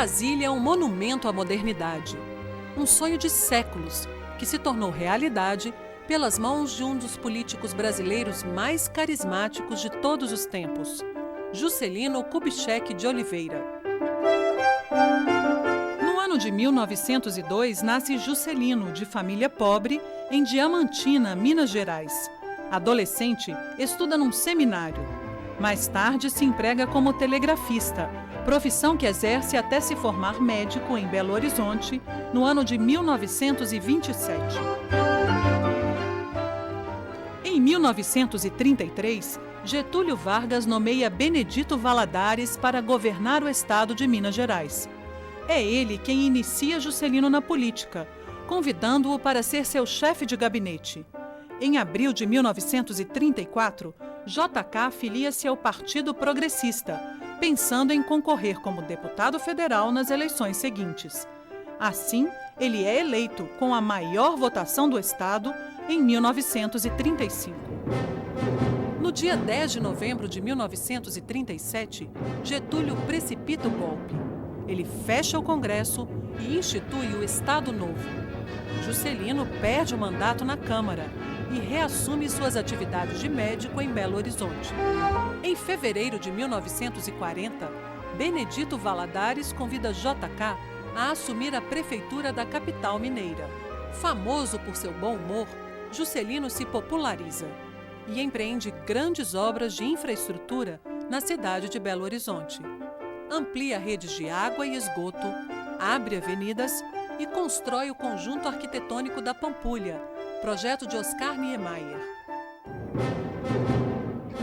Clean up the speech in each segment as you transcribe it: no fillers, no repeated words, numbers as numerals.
Brasília é um monumento à modernidade. Um sonho de séculos que se tornou realidade pelas mãos de um dos políticos brasileiros mais carismáticos de todos os tempos, Juscelino Kubitschek de Oliveira. No ano de 1902, nasce Juscelino, de família pobre, em Diamantina, Minas Gerais. Adolescente, estuda num seminário. Mais tarde, se emprega como telegrafista, profissão que exerce até se formar médico em Belo Horizonte, no ano de 1927. Em 1933, Getúlio Vargas nomeia Benedito Valadares para governar o estado de Minas Gerais. É ele quem inicia Juscelino na política, convidando-o para ser seu chefe de gabinete. Em abril de 1934, JK filia-se ao Partido Progressista, pensando em concorrer como deputado federal nas eleições seguintes. Assim, ele é eleito com a maior votação do estado em 1935. No dia 10 de novembro de 1937, Getúlio precipita o golpe. Ele fecha o Congresso e institui o Estado Novo. Juscelino perde o mandato na Câmara e reassume suas atividades de médico em Belo Horizonte. Em fevereiro de 1940, Benedito Valadares convida JK a assumir a prefeitura da capital mineira. Famoso por seu bom humor, Juscelino se populariza e empreende grandes obras de infraestrutura na cidade de Belo Horizonte. Amplia redes de água e esgoto, abre avenidas e constrói o conjunto arquitetônico da Pampulha, projeto de Oscar Niemeyer.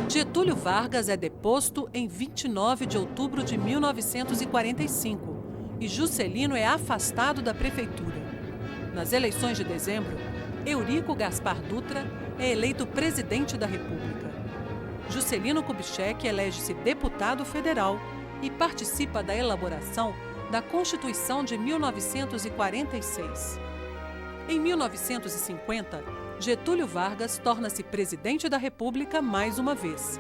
Getúlio Vargas é deposto em 29 de outubro de 1945 e Juscelino é afastado da prefeitura. Nas eleições de dezembro, Eurico Gaspar Dutra é eleito presidente da República. Juscelino Kubitschek elege-se deputado federal e participa da elaboração da Constituição de 1946. Em 1950, Getúlio Vargas torna-se presidente da República mais uma vez.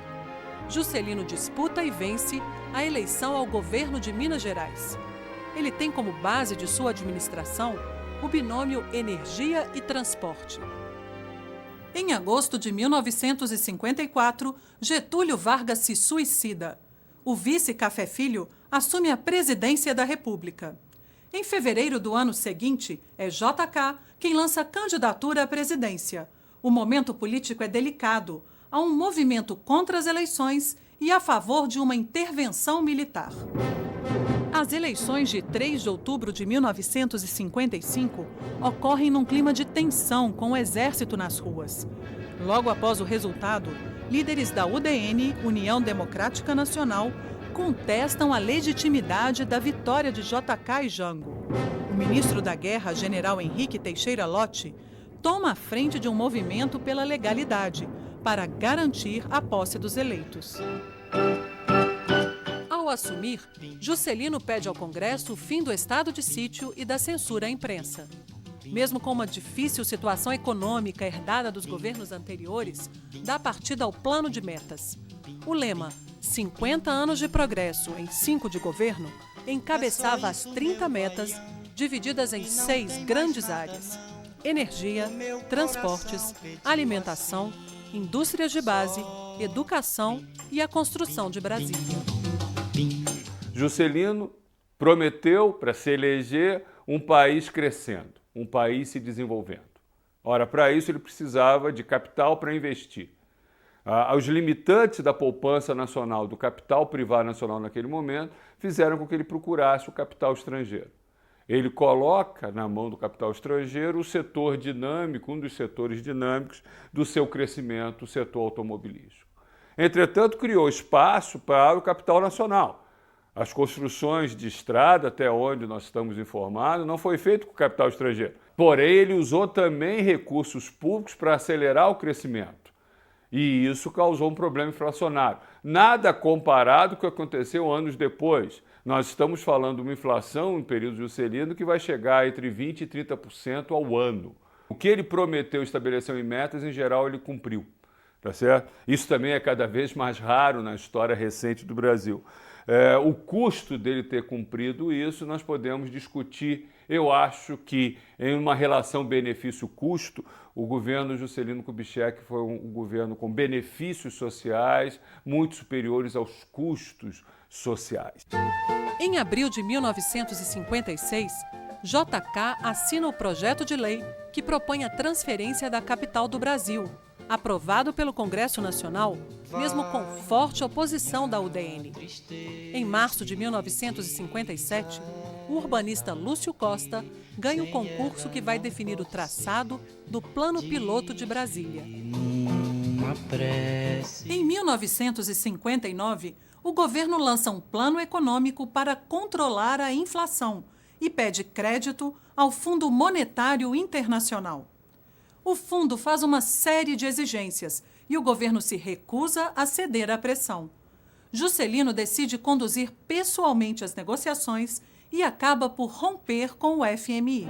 Juscelino disputa e vence a eleição ao governo de Minas Gerais. Ele tem como base de sua administração o binômio energia e transporte. Em agosto de 1954, Getúlio Vargas se suicida. O vice Café Filho assume a presidência da República. Em fevereiro do ano seguinte, é JK quem lança candidatura à presidência. O momento político é delicado. Há um movimento contra as eleições e a favor de uma intervenção militar. As eleições de 3 de outubro de 1955 ocorrem num clima de tensão com o exército nas ruas. Logo após o resultado, líderes da UDN, União Democrática Nacional, contestam a legitimidade da vitória de JK e Jango. O ministro da Guerra, general Henrique Teixeira Lott, toma a frente de um movimento pela legalidade para garantir a posse dos eleitos. Ao assumir, Juscelino pede ao Congresso o fim do estado de sítio e da censura à imprensa. Mesmo com uma difícil situação econômica herdada dos governos anteriores, dá partida ao plano de metas. O lema 50 anos de progresso em 5 de governo encabeçava as 30 metas divididas em 6 grandes áreas: energia, transportes, alimentação, indústrias de base, educação e a construção de Brasília. Juscelino prometeu, para se eleger, um país crescendo, um país se desenvolvendo. Ora, para isso ele precisava de capital para investir. Os limitantes da poupança nacional, do capital privado nacional naquele momento, fizeram com que ele procurasse o capital estrangeiro. Ele coloca na mão do capital estrangeiro o setor dinâmico, um dos setores dinâmicos do seu crescimento, o setor automobilístico. Entretanto, criou espaço para o capital nacional. As construções de estrada, até onde nós estamos informados, não foi feito com capital estrangeiro. Porém, ele usou também recursos públicos para acelerar o crescimento. E isso causou um problema inflacionário. Nada comparado com o que aconteceu anos depois. Nós estamos falando de uma inflação no período juscelino que vai chegar entre 20% e 30% ao ano. O que ele prometeu e estabeleceu em metas, em geral, ele cumpriu. tá certo? Isso também é cada vez mais raro na história recente do Brasil. O custo dele ter cumprido isso, nós podemos discutir. Eu acho que, em uma relação benefício-custo, o governo Juscelino Kubitschek foi um governo com benefícios sociais muito superiores aos custos sociais. Em abril de 1956, JK assina o projeto de lei que propõe a transferência da capital do Brasil, aprovado pelo Congresso Nacional, mesmo com forte oposição da UDN. Em março de 1957, o urbanista Lúcio Costa ganha o concurso que vai definir o traçado do Plano Piloto de Brasília. Em 1959, o governo lança um plano econômico para controlar a inflação e pede crédito ao Fundo Monetário Internacional. O fundo faz uma série de exigências e o governo se recusa a ceder à pressão. Juscelino decide conduzir pessoalmente as negociações e acaba por romper com o FMI.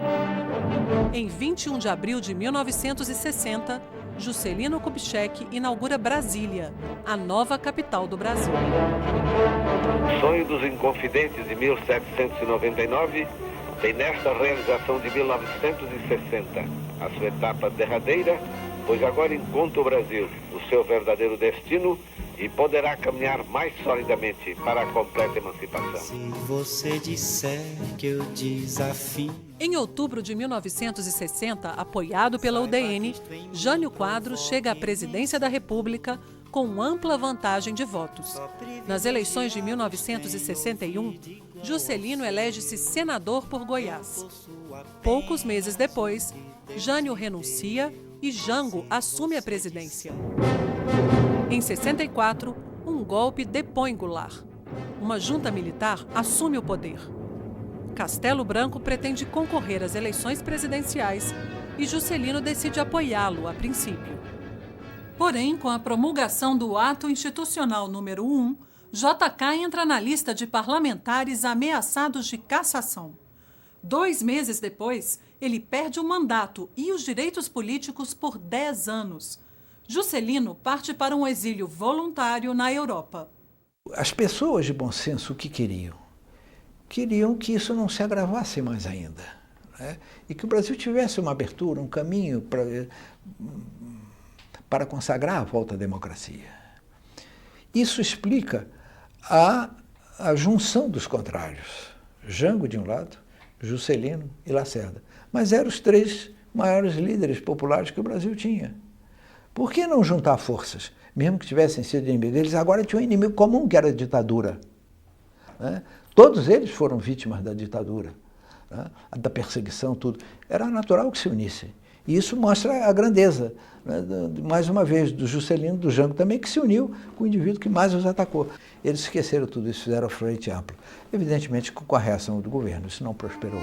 Em 21 de abril de 1960, Juscelino Kubitschek inaugura Brasília, a nova capital do Brasil. Sonho dos Inconfidentes de 1799 tem nesta realização de 1960 a sua etapa derradeira, pois agora encontra o Brasil o seu verdadeiro destino e poderá caminhar mais solidamente para a completa emancipação. Se você disser que eu desafio... Em outubro de 1960, apoiado pela UDN, Jânio Quadros chega à presidência da República com ampla vantagem de votos. Nas eleições de 1961, Juscelino elege-se senador por Goiás. Poucos meses depois, Jânio renuncia e Jango assume a presidência. Em 64, um golpe depõe Goulart. Uma junta militar assume o poder. Castelo Branco pretende concorrer às eleições presidenciais e Juscelino decide apoiá-lo a princípio. Porém, com a promulgação do Ato Institucional número 1, JK entra na lista de parlamentares ameaçados de cassação. 2 meses depois, ele perde o mandato e os direitos políticos por 10 anos. Juscelino parte para um exílio voluntário na Europa. As pessoas de bom senso o que queriam? Queriam que isso não se agravasse mais ainda, né? E que o Brasil tivesse uma abertura, um caminho para consagrar a volta à democracia. Isso explica a junção dos contrários. Jango de um lado, Juscelino e Lacerda. Mas eram os 3 maiores líderes populares que o Brasil tinha. Por que não juntar forças? Mesmo que tivessem sido inimigos, eles agora tinham um inimigo comum, que era a ditadura, né? Todos eles foram vítimas da ditadura, né? Da perseguição, tudo. Era natural que se unissem. E isso mostra a grandeza, né? Mais uma vez, do Juscelino, do Jango também, que se uniu com o indivíduo que mais os atacou. Eles esqueceram tudo isso, fizeram frente ampla. Evidentemente, com a reação do governo, isso não prosperou.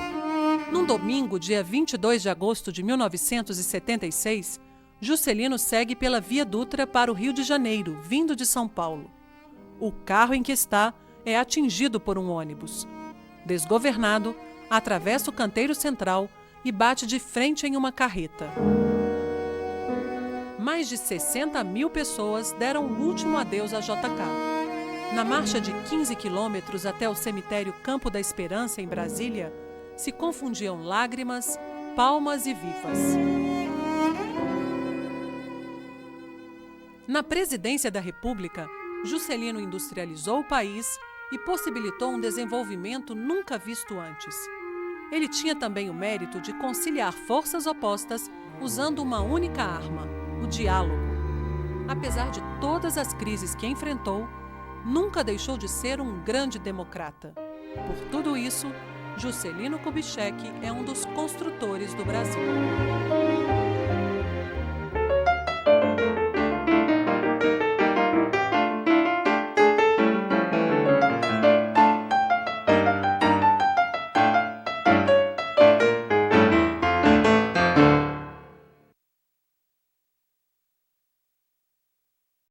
Num domingo, dia 22 de agosto de 1976, Juscelino segue pela Via Dutra para o Rio de Janeiro, vindo de São Paulo. O carro em que está é atingido por um ônibus. Desgovernado, atravessa o canteiro central e bate de frente em uma carreta. Mais de 60 mil pessoas deram o último adeus a JK. Na marcha de 15 quilômetros até o cemitério Campo da Esperança, em Brasília, se confundiam lágrimas, palmas e vivas. Na presidência da República, Juscelino industrializou o país e possibilitou um desenvolvimento nunca visto antes. Ele tinha também o mérito de conciliar forças opostas usando uma única arma, o diálogo. Apesar de todas as crises que enfrentou, nunca deixou de ser um grande democrata. Por tudo isso, Juscelino Kubitschek é um dos construtores do Brasil.